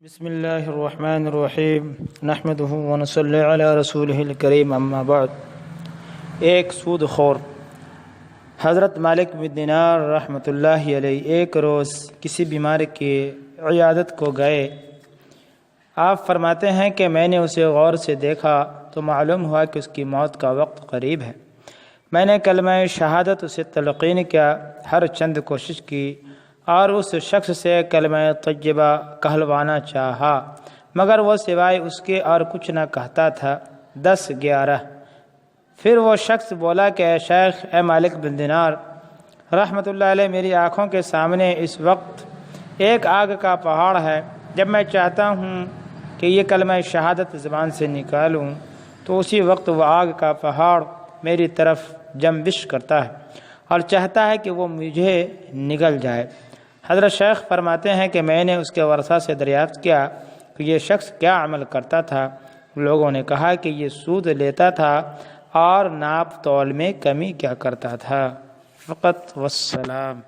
بسم اللہ الرحمن الرحیم نحمدہ ونصلی علی رسولہ الکریم اما بعد۔ ایک سود خور حضرت مالک بن دینار رحمۃ اللہ علیہ ایک روز کسی بیمار کی عیادت کو گئے۔ آپ فرماتے ہیں کہ میں نے اسے غور سے دیکھا تو معلوم ہوا کہ اس کی موت کا وقت قریب ہے۔ میں نے کلمہ شہادت اسے تلقین کیا، ہر چند کوشش کی اور اس شخص سے کلمہ طیبہ کہلوانا چاہا، مگر وہ سوائے اس کے اور کچھ نہ کہتا تھا۔ 10-11 پھر وہ شخص بولا کہ اے شیخ، اے مالک بن دینار رحمۃ اللہ علیہ، میری آنکھوں کے سامنے اس وقت ایک آگ کا پہاڑ ہے۔ جب میں چاہتا ہوں کہ یہ کلمہ شہادت زبان سے نکالوں تو اسی وقت وہ آگ کا پہاڑ میری طرف جنبش کرتا ہے اور چاہتا ہے کہ وہ مجھے نگل جائے۔ حضرت شیخ فرماتے ہیں کہ میں نے اس کے ورثہ سے دریافت کیا کہ یہ شخص کیا عمل کرتا تھا۔ لوگوں نے کہا کہ یہ سود لیتا تھا اور ناپ تول میں کمی کیا کرتا تھا۔ فقط والسلام۔